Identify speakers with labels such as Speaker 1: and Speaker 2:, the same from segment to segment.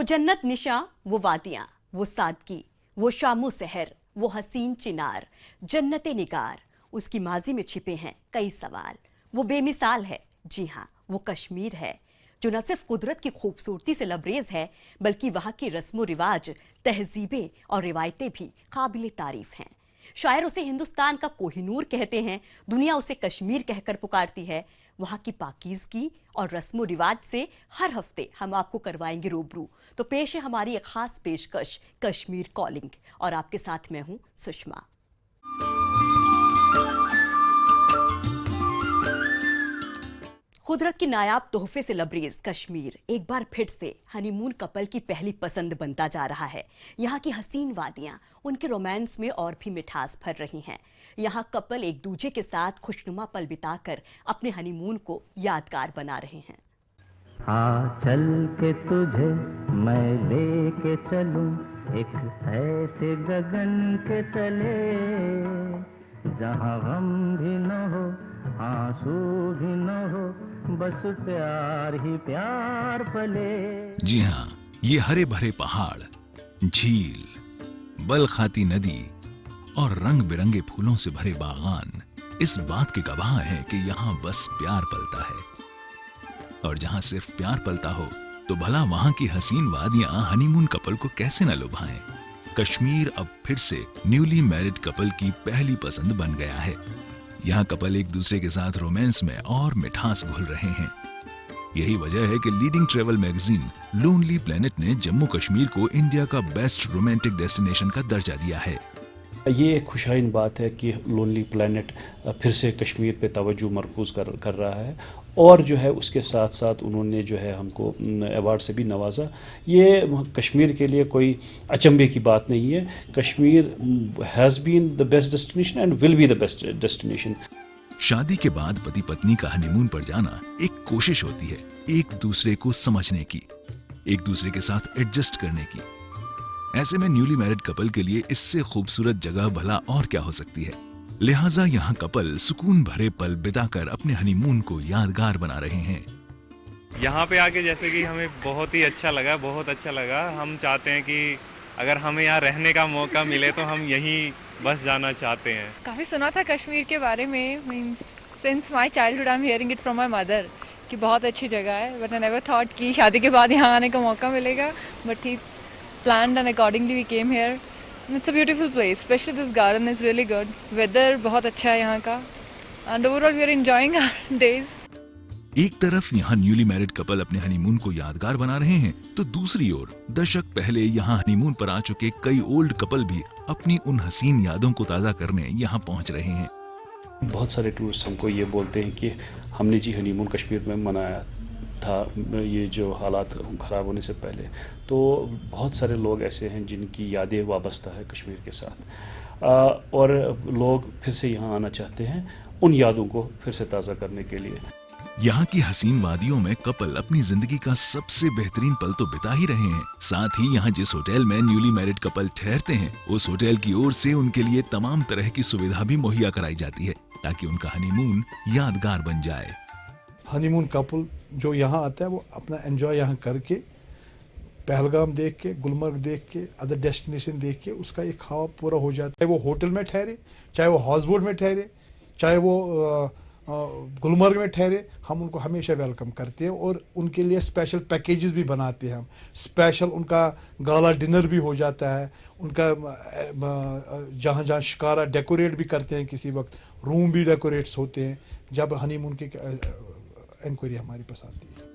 Speaker 1: वो जन्नत निशा, वो वादियां, वो सादगी, वो शामो सहर, वो हसीन चिनार, जन्नते निगार, उसकी माजी में छिपे हैं कई सवाल। वो बेमिसाल है, जी हाँ वो कश्मीर है, जो न सिर्फ कुदरत की खूबसूरती से लबरेज है बल्कि वहाँ की रस्मो रिवाज, तहजीबें और रिवायतें भी काबिल तारीफ हैं। शायर उसे हिंदुस्तान का कोहिनूर कहते हैं, दुनिया उसे कश्मीर कहकर पुकारती है। वहाँ की पाकीज़गी और रस्मो रिवाज से हर हफ्ते हम आपको करवाएंगे रूबरू। तो पेश है हमारी एक खास पेशकश, कश्मीर कॉलिंग, और आपके साथ मैं हूँ सुषमा। कुदरत की नायाब तोहफे से लबरेज कश्मीर एक बार फिर से हनीमून कपल की पहली पसंद बनता जा रहा है। यहाँ की हसीन वादियाँ उनके रोमांस में और भी मिठास भर रही हैं। यहाँ कपल एक दूजे के साथ खुशनुमा पल बिताकर अपने हनीमून को यादगार बना रहे हैं।
Speaker 2: हाँ चल के तुझे मैं लेके चलूं एक ऐसे गगन के तले, जहाँ गम भी न हो आंसू भी न हो, बस प्यार ही प्यार पले।
Speaker 3: जी हाँ, ये हरे भरे पहाड़, झील, बल खाती नदी और रंग बिरंगे फूलों से भरे बागान इस बात के गवाह हैं कि यहाँ बस प्यार पलता है। और जहाँ सिर्फ प्यार पलता हो तो भला वहाँ की हसीन वादियाँ हनीमून कपल को कैसे न लुभाएं। कश्मीर अब फिर से न्यूली मैरिड कपल की पहली पसंद बन गया है। यहाँ कपल एक दूसरे के साथ रोमांस में और मिठास घुल रहे हैं। यही वजह है कि leading travel magazine lonely planet ने जम्मू कश्मीर को इंडिया का बेस्ट रोमांटिक डेस्टिनेशन का दर्जा दिया है।
Speaker 4: ये एक खुशाइन बात है कि लोनली प्लेनेट फिर से कश्मीर पे तवज्जो मरकूज कर रहा है, और जो है उसके साथ साथ उन्होंने जो है हमको अवार्ड से भी नवाजा। ये कश्मीर के लिए कोई अचंभे की बात नहीं है। Kashmir has been the best destination and will be the best destination.
Speaker 3: शादी के बाद पति पत्नी का हनीमून पर जाना एक कोशिश होती है एक दूसरे को समझने की, एक दूसरे के साथ एडजस्ट करने की। ऐसे में न्यूली मैरिड कपल के लिए इससे खूबसूरत जगह भला और क्या हो सकती है। लिहाजा यहाँ कपल सुकून भरे पल बिताकर अपने हनीमून को यादगार बना रहे हैं।
Speaker 5: यहाँ पे आके जैसे कि हमें बहुत ही अच्छा लगा, बहुत अच्छा लगा। हम चाहते हैं कि अगर हमें यहाँ रहने का मौका मिले तो हम यहीं बस जाना चाहते हैं।
Speaker 6: काफ़ी सुना था कश्मीर के बारे में, means since my childhood I am hearing it from my mother कि बहुत अच्छी जगह है, बट आई नेवर थॉट कि शादी के बाद यहाँ आने का मौका मिलेगा। But he planned and accordingly we came here. And it's a beautiful place, especially this garden is really good. Weather बहुत अच्छा है यहाँ का, and overall we are enjoying our days.
Speaker 3: एक तरफ यहाँ न्यूली मैरिड कपल अपने हनीमून को यादगार बना रहे हैं, तो दूसरी ओर दशक पहले यहाँ हनीमून पर आ चुके कई ओल्ड कपल भी अपनी उन हसीन यादों को ताज़ा करने यहाँ पहुँच रहे हैं।
Speaker 4: बहुत सारे टूरिस्ट हमको ये बोलते हैं कि हमने जी हनीमून कश्मीर में मनाया था, ये जो हालात ख़राब होने से पहले। तो बहुत सारे लोग ऐसे हैं जिनकी यादें वाबस्ता है कश्मीर के साथ, और लोग फिर से यहाँ आना चाहते हैं उन यादों को फिर से ताज़ा करने के लिए।
Speaker 3: यहाँ की हसीन वादियों में कपल अपनी जिंदगी का सबसे बेहतरीन पल तो बिता ही रहे हैं। साथ ही यहाँ जिस होटल में न्यूली मैरिड कपल ठहरते हैं, उस होटल की ओर से उनके लिए तमाम तरह की सुविधा भी मुहैया कराई जाती है ताकि उनका हनीमून यादगार बन जाए।
Speaker 7: हनीमून कपल जो यहाँ आता है वो अपना एंजॉय यहाँ करके, पहलगाम देख के, गुलमर्ग देख के, अदर डेस्टिनेशन देख के उसका एक ख्वाब पूरा हो जाता है। चाहे वो होटल में ठहरे, चाहे वो हाउस बोट में ठहरे, चाहे वो गुलमर्ग में ठहरे, हम उनको हमेशा वेलकम करते हैं और उनके लिए स्पेशल पैकेजेस भी बनाते हैं हम। स्पेशल उनका गाला डिनर भी हो जाता है, उनका जहाँ जहाँ शिकारा डेकोरेट भी करते हैं, किसी वक्त रूम भी डेकोरेट्स होते हैं जब हनीमून की इंक्वायरी हमारे पास आती है।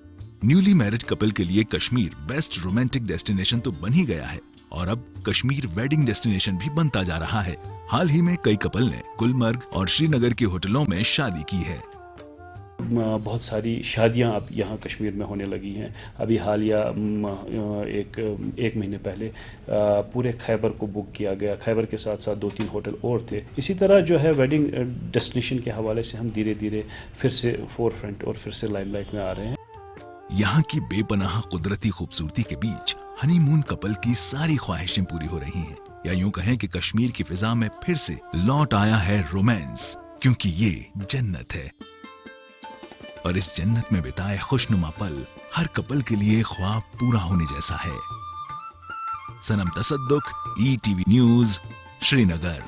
Speaker 3: न्यूली मैरिड कपल के लिए कश्मीर बेस्ट रोमांटिक डेस्टिनेशन तो बन ही गया है और अब कश्मीर वेडिंग डेस्टिनेशन भी बनता जा रहा है। हाल ही में कई कपल ने गुलमर्ग और श्रीनगर के होटलों में शादी की है।
Speaker 4: बहुत सारी शादियां अब यहाँ कश्मीर में होने लगी हैं। अभी हालिया एक महीने पहले पूरे खैबर को बुक किया गया। खैबर के साथ साथ 2-3 होटल और थे। इसी तरह जो है वेडिंग डेस्टिनेशन के हवाले से हम धीरे धीरे फिर से फोरफ्रंट और फिर से लाइमलाइट में आ रहे हैं।
Speaker 3: यहाँ की बेपनाह कुदरती खूबसूरती के बीच हनीमून कपल की सारी ख्वाहिशें पूरी हो रही हैं, या यूं कहें कि कश्मीर की फिजा में फिर से लौट आया है रोमांस, क्योंकि ये जन्नत है। और इस जन्नत में बिताए खुशनुमा पल हर कपल के लिए ख्वाब पूरा होने जैसा है। सनम तसद्दुक, ETV न्यूज़, श्रीनगर।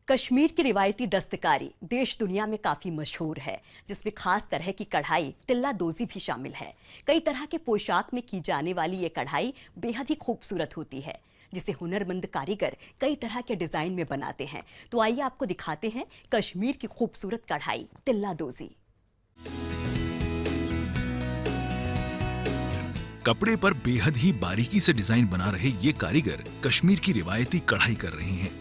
Speaker 1: कश्मीर की रिवायती दस्तकारी देश दुनिया में काफी मशहूर है, जिसमें खास तरह की कढ़ाई तिल्ला दोजी भी शामिल है। कई तरह के पोशाक में की जाने वाली ये कढ़ाई बेहद ही खूबसूरत होती है, जिसे हुनरमंद कारीगर कई तरह के डिजाइन में बनाते हैं। तो आइए आपको दिखाते हैं कश्मीर की खूबसूरत कढ़ाई तिल्ला दोजी।
Speaker 3: कपड़े पर बेहद ही बारीकी से डिजाइन बना रहे ये कारीगर कश्मीर की रिवायती कढ़ाई कर रहे हैं।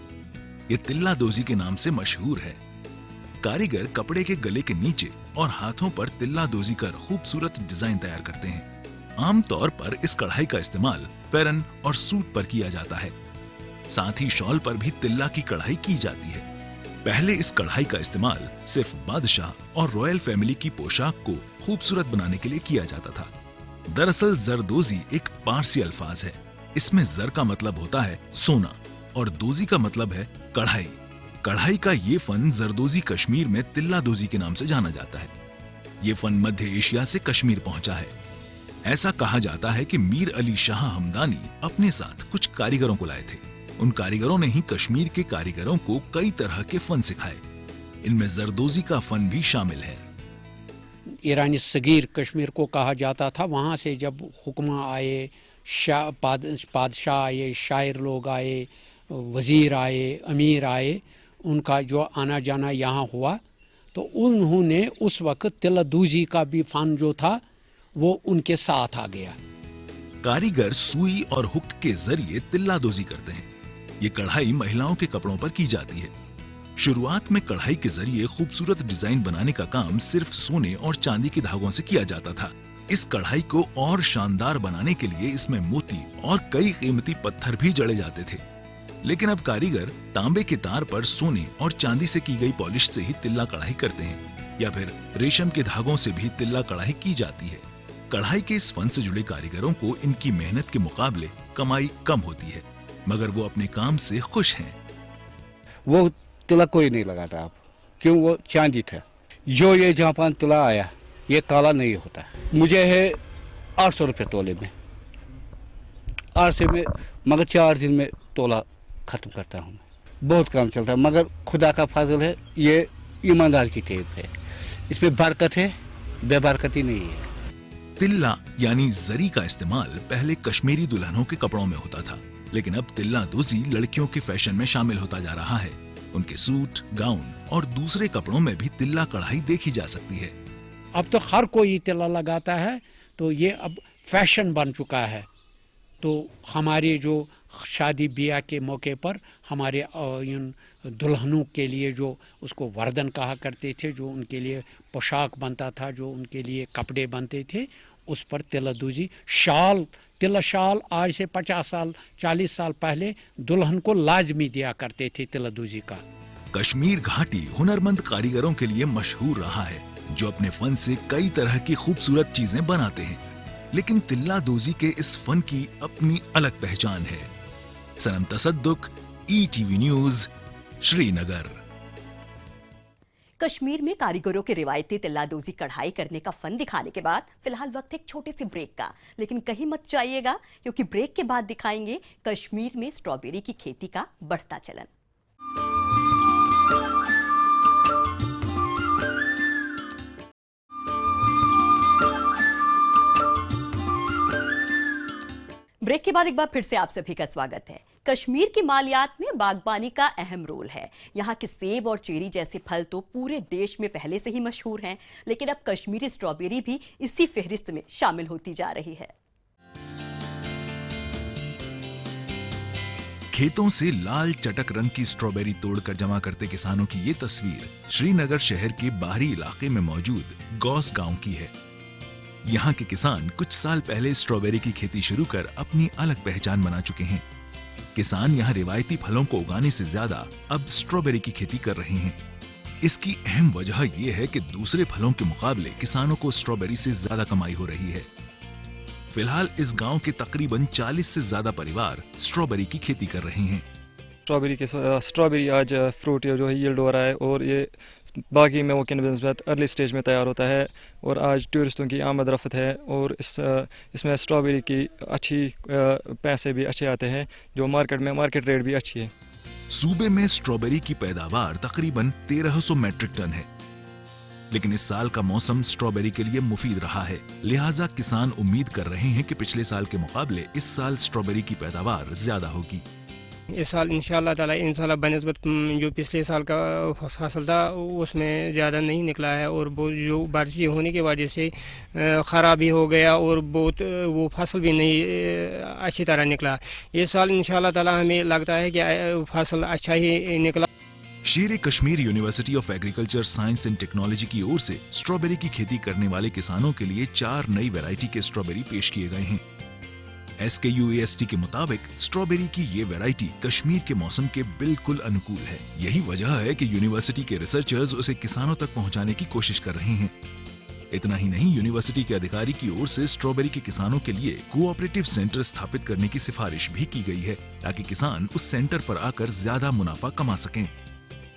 Speaker 3: ये तिल्ला दोजी के नाम से मशहूर है। कारीगर कपड़े के गले के नीचे और हाथों पर तिल्ला दोजी कर खूबसूरत डिजाइन तैयार करते हैं। आमतौर पर इस कढ़ाई का इस्तेमाल पैरन और सूट पर किया जाता है। साथ ही शॉल पर भी तिल्ला की कढ़ाई की जाती है। पहले इस कढ़ाई का इस्तेमाल सिर्फ बादशाह और रॉयल फैमिली की पोशाक को खूबसूरत बनाने के लिए किया जाता था। दरअसल जरदोजी एक पारसी अल्फाज है। इसमें जर का मतलब होता है सोना और दोजी का मतलब है कढ़ाई। कढ़ाई का ये फन जरदोजी कश्मीर में तिल्ला दोजी के नाम से जाना जाता है। ये फन मध्य एशिया से कश्मीर पहुंचा है। ऐसा कहा जाता है कि मीर अली शाह हमदानी अपने साथ कुछ कारीगरों को लाए थे। उन कारीगरों ने ही कश्मीर के कारीगरों को कई तरह के फन सिखाए। इनमें जरदोजी का फन भी शामिल है।
Speaker 8: ईरानी सगीर कश्मीर को कहा जाता था। वहाँ से जब हुक्मा आए, बादशाह आए, शायर लोग आए, वज़ीर आए, अमीर आए, उनका जो आना जाना यहाँ हुआ, तो उन्होंने उस वक्त तिल्ला दोजी का भी फन जो था वो उनके साथ आ गया।
Speaker 3: कारीगर सुई और हुक के जरिए तिल्ला दोजी करते हैं। ये कढ़ाई महिलाओं के कपड़ों पर की जाती है। शुरुआत में कढ़ाई के जरिए खूबसूरत डिजाइन बनाने का काम सिर्फ सोने और चांदी के धागों से किया जाता था। इस कढ़ाई को और शानदार बनाने के लिए इसमें मोती और कई कीमती पत्थर भी जड़े जाते थे। लेकिन अब कारीगर तांबे के तार पर सोने और चांदी से की गई पॉलिश से ही तिल्ला कढ़ाई करते हैं, या फिर रेशम के धागों से भी तिल्ला कढ़ाई की जाती है। कढ़ाई के इस फन से जुड़े कारीगरों को इनकी मेहनत के मुकाबले कमाई कम होती है, मगर वो अपने काम से खुश हैं।
Speaker 9: वो तिला कोई नहीं लगाता अब, क्यों? वो चांदी था। जो ये जापान तिला आया, ये काला नहीं होता। मुझे है 800 रुपये तोले में, 800 में, मगर 4 दिन में तोला ख़त्म करता हूँ। बहुत काम चलता है, मगर खुदा का फजल है, ये ईमानदार की टेप है। इसमें बरकत है, बेबरकती नहीं है।
Speaker 3: तिल्ला यानी जरी का इस्तेमाल पहले कश्मीरी दुल्हनों के कपड़ों में होता था, लेकिन अब तिल्ला दोजी लड़कियों के फैशन में शामिल होता जा रहा है। उनके सूट, गाउन और दूसरे कपड़ों में भी तिल्ला कढ़ाई देखी जा सकती है।
Speaker 8: अब तो हर कोई तिल्ला लगाता है, तो ये अब फैशन बन चुका है। तो हमारे जो शादी ब्याह के मौके पर हमारे इन दुल्हनों के लिए जो उसको वर्दन कहा करते थे, जो उनके लिए पोशाक बनता था, जो उनके लिए कपड़े बनते थे, उस पर तिल्ला दोजी शाल, तिल्ला शाल आज से 50 साल 40 साल पहले दुल्हन को लाजमी दिया करते थे तिल्ला दोजी का।
Speaker 3: कश्मीर घाटी हुनरमंद कारीगरों के लिए मशहूर रहा है, जो अपने फन से कई तरह की खूबसूरत चीजें बनाते हैं। लेकिन तिल्ला दोजी के इस फन की अपनी अलग पहचान है। सनम तसद्दुक, ETV न्यूज़, श्रीनगर।
Speaker 1: कश्मीर में कारीगरों के रिवायती तिल्ला दोजी कढ़ाई करने का फन दिखाने के बाद फिलहाल वक्त एक छोटे से ब्रेक का, लेकिन कहीं मत जाइएगा, क्योंकि ब्रेक के बाद दिखाएंगे कश्मीर में स्ट्रॉबेरी की खेती का बढ़ता चलन। ब्रेक के बाद एक बार फिर से आप सभी का स्वागत है। कश्मीर की मालियात में बागबानी का अहम रोल है। यहाँ के सेब और चेरी जैसे फल तो पूरे देश में पहले से ही मशहूर हैं, लेकिन अब कश्मीरी स्ट्रॉबेरी भी इसी फहरिस्त में शामिल होती जा रही है।
Speaker 3: खेतों से लाल चटक रंग की स्ट्रॉबेरी तोड़कर जमा करते किसानों की ये तस्वीर श्रीनगर शहर के बाहरी इलाके में मौजूद गौस गांव की है। यहाँ के किसान कुछ साल पहले स्ट्रॉबेरी की खेती शुरू कर अपनी अलग पहचान बना चुके हैं। किसान यहाँ रिवायती फलों को उगाने से ज्यादा अब स्ट्रॉबेरी की खेती कर रहे हैं। इसकी अहम वजह यह है कि दूसरे फलों के मुकाबले किसानों को स्ट्रॉबेरी से ज्यादा कमाई हो रही है। फिलहाल इस गांव के तकरीबन 40 से ज्यादा परिवार स्ट्रॉबेरी की खेती कर रहे हैं।
Speaker 10: स्ट्रॉबेरी आज फ्रूट जो है यील्ड हो रहा है और ये बाकी में वो कैनबिस बहुत अर्ली स्टेज में तैयार होता है और आज टूरिस्टों की आमद रफ्त है और इसमें स्ट्रॉबेरी की अच्छी पैसे भी अच्छे आते हैं, जो मार्केट रेट भी अच्छी है।
Speaker 3: सूबे में स्ट्रॉबेरी की पैदावार तकरीबन 1300 मैट्रिक टन है, लेकिन इस साल का मौसम स्ट्रॉबेरी के लिए मुफीद रहा है। लिहाजा किसान उम्मीद कर रहे हैं कि पिछले साल के मुकाबले इस साल स्ट्रॉबेरी की पैदावार ज्यादा होगी।
Speaker 11: इस साल इंशाल्लाह बनिस्बत जो पिछले साल का फसल था उसमें ज़्यादा नहीं निकला है और वो जो बारिश होने की वजह से ख़राब भी हो गया और बहुत वो फसल भी नहीं अच्छी तरह निकला। इस साल इंशाल्लाह ताला हमें लगता है कि फसल अच्छा ही निकला।
Speaker 3: शेर Kashmir university of agriculture science and technology की ओर से स्ट्रॉबेरी की खेती करने वाले किसानों के लिए 4 नई वैरायटी के स्ट्रॉबेरी पेश किए गए हैं। SKUAST के मुताबिक स्ट्रॉबेरी की ये वैरायटी कश्मीर के मौसम के बिल्कुल अनुकूल है। यही वजह है कि यूनिवर्सिटी के रिसर्चर्स उसे किसानों तक पहुंचाने की कोशिश कर रहे हैं। इतना ही नहीं, यूनिवर्सिटी के अधिकारी की ओर से स्ट्रॉबेरी के किसानों के लिए कोऑपरेटिव सेंटर स्थापित करने की सिफारिश भी की गई है, ताकि किसान उस सेंटर पर आकर ज्यादा मुनाफा कमा सकें।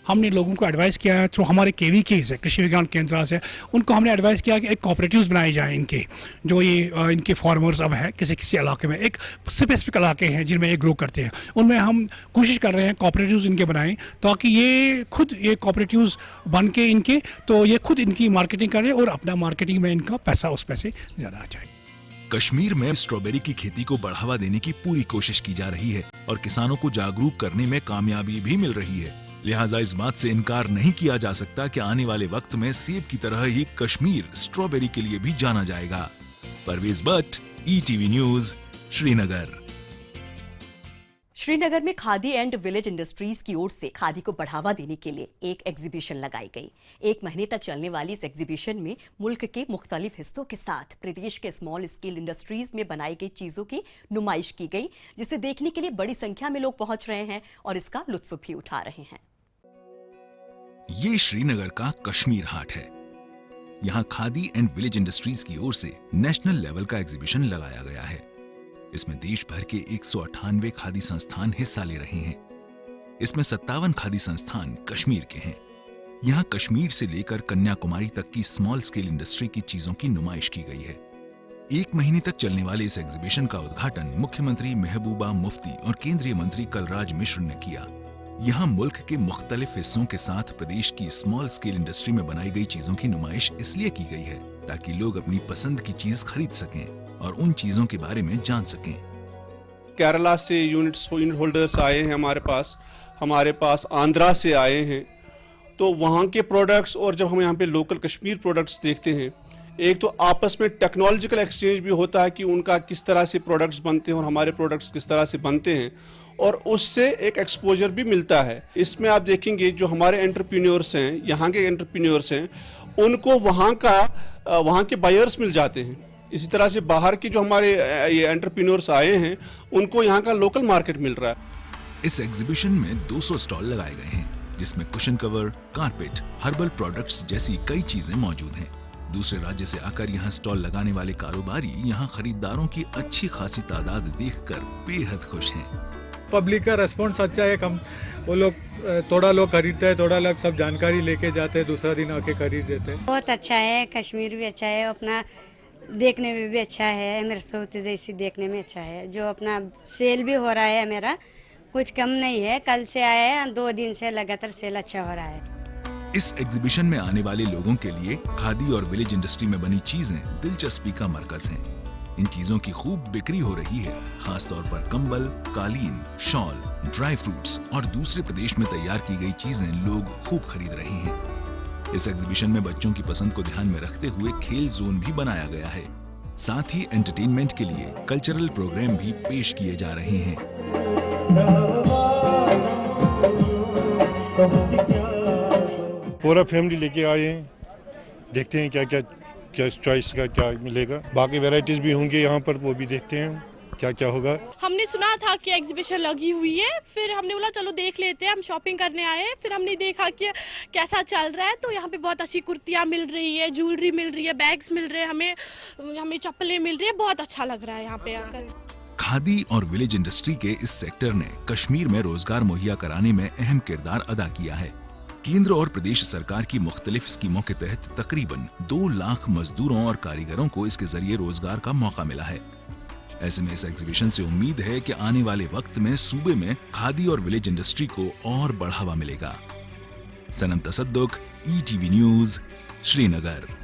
Speaker 12: हमने लोगों को एडवाइस किया है थ्रू हमारे KVKs है, कृषि विज्ञान केंद्र से, उनको हमने एडवाइस किया कि एक कोऑपरेटिव्स बनाए जाएं इनके, जो ये इनके फार्मर्स अब है किसी इलाके में, एक स्पेसिफिक इलाके हैं जिनमें ये ग्रो करते हैं, उनमें हम कोशिश कर रहे हैं कोऑपरेटिव्स इनके बनाएं, ताकि ये खुद ये कोऑपरेटिव्स बन के इनके तो ये खुद इनकी मार्केटिंग करें और अपना मार्केटिंग में इनका पैसा उस पैसे ज़्यादा आ जाए।
Speaker 3: कश्मीर में स्ट्रॉबेरी की खेती को बढ़ावा देने की पूरी कोशिश की जा रही है और किसानों को जागरूक करने में कामयाबी भी मिल रही है। लिहाजा इस बात से इनकार नहीं किया जा सकता कि आने वाले वक्त में सेब की तरह ही कश्मीर स्ट्रॉबेरी के लिए भी जाना जाएगा। Parvez Bhat, ETV news, Srinagar.
Speaker 1: श्रीनगर में खादी एंड विलेज इंडस्ट्रीज की ओर से खादी को बढ़ावा देने के लिए एक एग्जीबिशन लगाई गई। 1 महीने तक चलने वाली इस एग्जीबिशन में मुल्क के मुख्तलिफ हिस्सों के साथ प्रदेश के स्मॉल स्केल इंडस्ट्रीज में बनाई गई चीजों की नुमाइश की गई, जिसे देखने के लिए बड़ी संख्या में लोग पहुंच रहे हैं और इसका लुत्फ भी उठा रहे हैं।
Speaker 3: ये श्रीनगर का कश्मीर हाट है। यहाँ खादी एंड विलेज इंडस्ट्रीज की ओर से नेशनल लेवल का एग्जीबिशन लगाया गया है। इसमें देश भर के 198 खादी संस्थान हिस्सा ले रहे हैं। इसमें 57 खादी संस्थान कश्मीर के हैं। यहाँ कश्मीर से लेकर कन्याकुमारी तक की स्मॉल स्केल इंडस्ट्री की चीजों की नुमाइश की गई है। 1 महीने तक चलने वाले इस एग्जीबिशन का उद्घाटन मुख्यमंत्री महबूबा मुफ्ती और केंद्रीय मंत्री कलराज मिश्र ने किया। यहाँ मुल्क के मुख्तलिफ हिस्सों के साथ प्रदेश की स्मॉल स्केल इंडस्ट्री में बनाई गई चीजों की नुमाइश इसलिए की गई है ताकि लोग अपनी पसंद की चीज खरीद सकें और उन चीजों के बारे में जान सकें।
Speaker 13: केरला से यूनिट होल्डर्स आए हैं हमारे पास आंध्रा से आए हैं, तो वहाँ के प्रोडक्ट्स और जब हम यहाँ पे लोकल कश्मीर प्रोडक्ट्स देखते हैं, एक तो आपस में टेक्नोलॉजिकल एक्सचेंज भी होता है कि उनका किस तरह से प्रोडक्ट्स बनते हैं और हमारे प्रोडक्ट्स किस तरह से बनते हैं, और उससे एक एक्सपोजर भी मिलता है। इसमें आप देखेंगे जो हमारे एंटरप्रेन्योर्स हैं, यहाँ के एंटरप्रेन्योर्स हैं, उनको वहाँ के बायर्स मिल जाते हैं। इसी तरह से बाहर के जो हमारे ये एंटरप्रेन्योर्स आए हैं, उनको यहाँ का लोकल मार्केट मिल रहा है।
Speaker 3: इस एग्जीबिशन में 200 स्टॉल लगाए गए हैं, जिसमें cushion cover, carpet, herbal products जैसी कई चीजें मौजूद हैं। दूसरे राज्य से आकर यहाँ स्टॉल लगाने वाले कारोबारी यहाँ खरीदारों की अच्छी खासी तादाद देखकर बेहद खुश हैं।
Speaker 14: पब्लिक का रेस्पॉन्स अच्छा है, कम वो लोग थोड़ा लोग खरीदते हैं, थोड़ा लोग सब जानकारी लेके जाते हैं, दूसरा दिन आके खरीद देते हैं।
Speaker 15: बहुत अच्छा है, कश्मीर भी अच्छा है, अपना देखने में भी अच्छा है, मेरे सोते जैसी देखने में अच्छा है। जो अपना सेल भी हो रहा है, मेरा कुछ कम नहीं है, कल से आया है, 2 दिन से लगातार सेल अच्छा हो रहा है।
Speaker 3: इस एग्जीबिशन में आने वाले लोगों के लिए खादी और विलेज इंडस्ट्री में बनी चीजें दिलचस्पी का मरकज हैं। इन चीजों की खूब बिक्री हो रही है, खास तौर पर कंबल, कालीन, शॉल, ड्राई फ्रूट्स और दूसरे प्रदेश में तैयार की गई चीजें लोग खूब खरीद रहे हैं। इस एग्जीबिशन में बच्चों की पसंद को ध्यान में रखते हुए खेल जोन भी बनाया गया है। साथ ही एंटरटेनमेंट के लिए कल्चरल प्रोग्राम भी पेश किए जा रहे हैं।
Speaker 16: पूरा फैमिली लेके आए हैं, देखते हैं क्या चॉइस का क्या मिलेगा। बाकी वैरायटीज भी होंगे यहाँ पर, वो भी देखते हैं क्या क्या होगा।
Speaker 17: हमने सुना था कि एग्जीबिशन लगी हुई है, फिर हमने बोला चलो देख लेते हैं, हम शॉपिंग करने आए हैं। फिर हमने देखा कि कैसा चल रहा है, तो यहाँ पे बहुत अच्छी कुर्तियाँ मिल रही है, ज्वेलरी मिल रही है, बैग्स मिल रहे हैं, हमें चप्पलें मिल रही है, बहुत अच्छा लग रहा है यहाँ पे आकर।
Speaker 3: खादी और विलेज इंडस्ट्री के इस सेक्टर ने कश्मीर में रोजगार मुहैया कराने में अहम किरदार अदा किया है। केंद्र और प्रदेश सरकार की मुख्तलिफ स्कीमों के तहत तकरीबन 2 लाख मजदूरों और कारीगरों को इसके जरिए रोजगार का मौका मिला है। ऐसे में इस एग्जीबिशन से उम्मीद है कि आने वाले वक्त में सूबे में खादी और विलेज इंडस्ट्री को और बढ़ावा मिलेगा। सनम तसद्दुक, ETV न्यूज, श्रीनगर।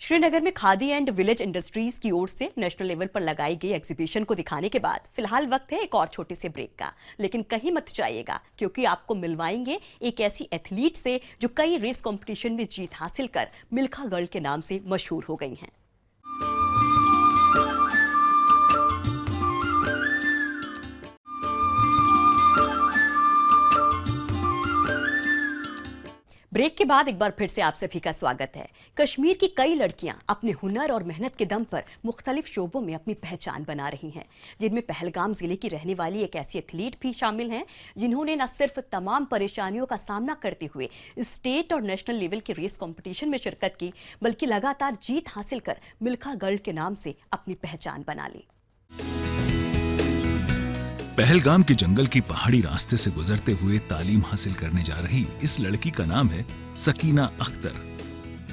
Speaker 1: श्रीनगर में खादी एंड विलेज इंडस्ट्रीज की ओर से नेशनल लेवल पर लगाई गई एग्जीबिशन को दिखाने के बाद फिलहाल वक्त है एक और छोटे से ब्रेक का। लेकिन कहीं मत जाइएगा, क्योंकि आपको मिलवाएंगे एक ऐसी एथलीट से जो कई रेस कंपटीशन में जीत हासिल कर मिल्खा गर्ल के नाम से मशहूर हो गई हैं। ब्रेक के बाद एक बार फिर से आप सभी का स्वागत है। कश्मीर की कई लड़कियां अपने हुनर और मेहनत के दम पर मुख्तलिफ शोबों में अपनी पहचान बना रही हैं, जिनमें पहलगाम जिले की रहने वाली एक ऐसी एथलीट भी शामिल हैं जिन्होंने न सिर्फ तमाम परेशानियों का सामना करते हुए स्टेट और नेशनल लेवल के रेस कंपटीशन में शिरकत की, बल्कि लगातार जीत हासिल कर मिल्खा गर्ल के नाम से अपनी पहचान बना ली।
Speaker 3: पहलगाम के जंगल की पहाड़ी रास्ते से गुजरते हुए तालीम हासिल करने जा रही इस लड़की का नाम है सकीना अख्तर।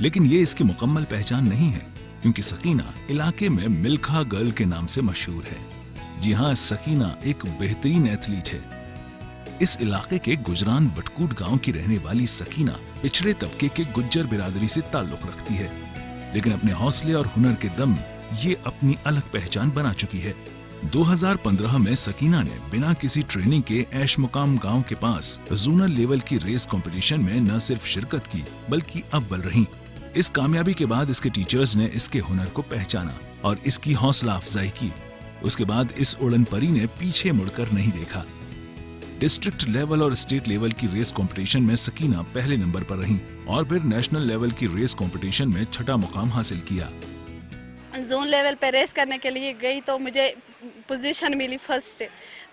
Speaker 3: लेकिन ये इसकी मुकम्मल पहचान नहीं है, क्योंकि सकीना इलाके में मिल्खा गर्ल के नाम से मशहूर है। जी हाँ, सकीना एक बेहतरीन एथलीट है। इस इलाके के गुजरान बटकूट गांव की रहने वाली सकीना पिछड़े तबके के गुज्जर बिरादरी से ताल्लुक रखती है, लेकिन अपने हौसले और हुनर के दम ये अपनी अलग पहचान बना चुकी है। 2015 में सकीना ने बिना किसी ट्रेनिंग के ऐश मुकाम गांव के पास जोनल लेवल की रेस कंपटीशन में न सिर्फ शिरकत की, बल्कि अव्वल रही। इस कामयाबी के बाद इसके टीचर्स ने इसके हुनर को पहचाना और इसकी हौसला अफजाई की। उसके बाद इस उड़न परी ने पीछे मुड़कर नहीं देखा। डिस्ट्रिक्ट लेवल और स्टेट लेवल की रेस कंपटीशन में सकीना पहले नंबर पर रही और फिर नेशनल लेवल की रेस कंपटीशन में 6ठा मुकाम हासिल किया।
Speaker 17: जोन लेवल पे रेस करने के लिए गई तो मुझे पोजीशन मिली फर्स्ट,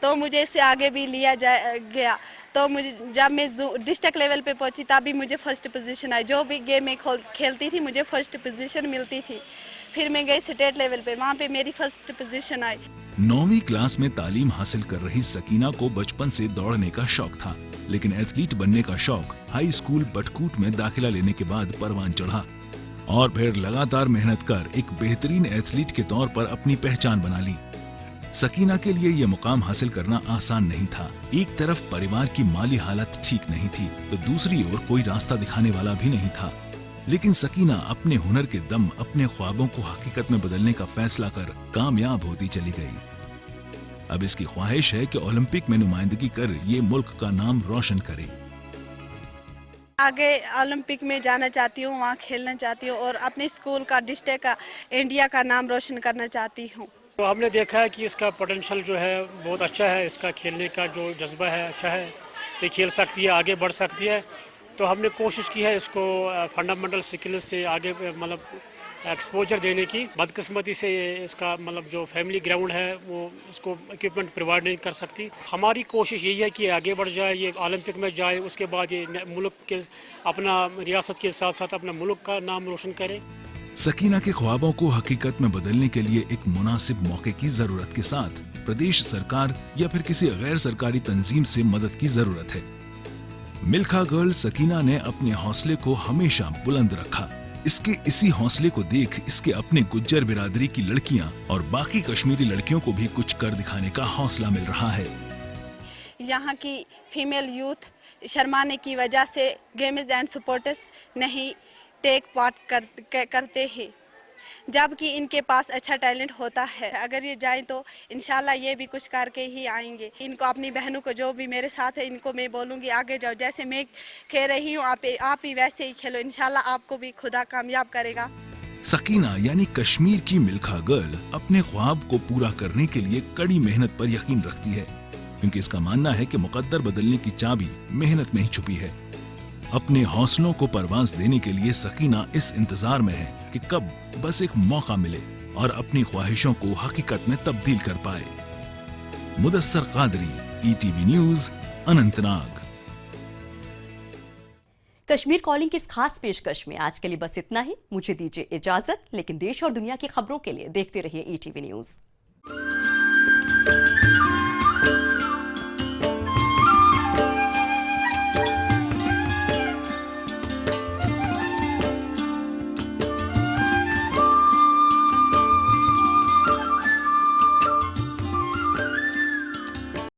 Speaker 17: तो मुझे इससे आगे भी लिया गया। तो मुझे जब मैं डिस्ट्रिक्ट लेवल पे पहुंची तब भी मुझे फर्स्ट पोजीशन आई। जो भी गेम में खेलती थी मुझे फर्स्ट पोजीशन मिलती थी। फिर मैं गई स्टेट लेवल पे, वहाँ पे मेरी फर्स्ट पोजीशन आई।
Speaker 3: 9वीं क्लास में तालीम हासिल कर रही सकीना को बचपन से दौड़ने का शौक था, लेकिन एथलीट बनने का शौक हाई स्कूल बटकूट में दाखिला लेने के बाद परवान चढ़ा और फिर लगातार मेहनत कर एक बेहतरीन एथलीट के तौर पर अपनी पहचान बना ली। सकीना के लिए यह मुकाम हासिल करना आसान नहीं था। एक तरफ परिवार की माली हालत ठीक नहीं थी, तो दूसरी ओर कोई रास्ता दिखाने वाला भी नहीं था। लेकिन सकीना अपने हुनर के दम अपने ख्वाबों को हकीकत में बदलने का फैसला कर कामयाब होती चली गई। अब इसकी ख्वाहिश है कि ओलंपिक में नुमाइंदगी कर ये मुल्क का नाम रोशन करे।
Speaker 17: आगे ओलंपिक में जाना चाहती हूँ, वहाँ खेलना चाहती हूँ और अपने स्कूल का, डिस्ट्रिक्ट का, इंडिया का नाम रोशन करना चाहती हूँ।
Speaker 18: तो हमने देखा है कि इसका पोटेंशियल जो है बहुत अच्छा है, इसका खेलने का जो जज्बा है अच्छा है, ये खेल सकती है, आगे बढ़ सकती है। तो हमने कोशिश की है इसको फंडामेंटल स्किल्स से आगे मतलब एक्सपोजर देने की। बदकिस्मती से इसका मतलब जो फैमिली ग्राउंड है वो इसको इक्विपमेंट प्रोवाइड नहीं कर सकती। हमारी कोशिश यही है कि आगे बढ़ जाए, ये ओलंपिक में जाए, उसके बाद ये मुल्क के अपना रियासत के साथ साथ अपना मुल्क का नाम रोशन करे।
Speaker 3: सकीना के ख्वाबों को हकीकत में बदलने के लिए एक मुनासिब मौके की जरूरत के साथ प्रदेश सरकार या फिर किसी गैर सरकारी तंजीम से मदद की जरूरत है। मिल्खा गर्ल सकीना ने अपने हौसले को हमेशा बुलंद रखा। इसके इसी हौसले को देख इसके अपने गुज्जर बिरादरी की लड़कियां और बाकी कश्मीरी लड़कियों को भी कुछ कर दिखाने का हौसला मिल रहा है।
Speaker 17: यहाँ की फीमेल यूथ शर्माने की वजह से गेम्स एंड स्पोर्ट्स नहीं टेक पार्ट करते हैं, जबकि इनके पास अच्छा टैलेंट होता है। अगर ये जाएं तो इंशाल्लाह ये भी कुछ करके ही आएंगे। इनको अपनी बहनों को, जो भी मेरे साथ है, इनको मैं बोलूँगी आगे जाओ, जैसे मैं खेल रही हूँ आप ही वैसे ही खेलो, इंशाल्लाह आपको भी खुदा कामयाब करेगा।
Speaker 3: सकीना यानी कश्मीर की मिल्खा गर्ल अपने ख्वाब को पूरा करने के लिए कड़ी मेहनत पर यकीन रखती है, क्योंकि इसका मानना है कि मुकद्दर बदलने की चाबी मेहनत में ही छुपी है। अपने हौसलों को परवाज देने के लिए सकीना इस इंतजार में है कि कब बस एक मौका मिले और अपनी ख्वाहिशों को हकीकत में तब्दील कर पाए। Mudassar Qadri, ETV news, Anantnag.
Speaker 1: Kashmir calling की इस खास पेशकश में आज के लिए बस इतना ही। मुझे दीजिए इजाजत, लेकिन देश और दुनिया की खबरों के लिए देखते रहिए ETV न्यूज।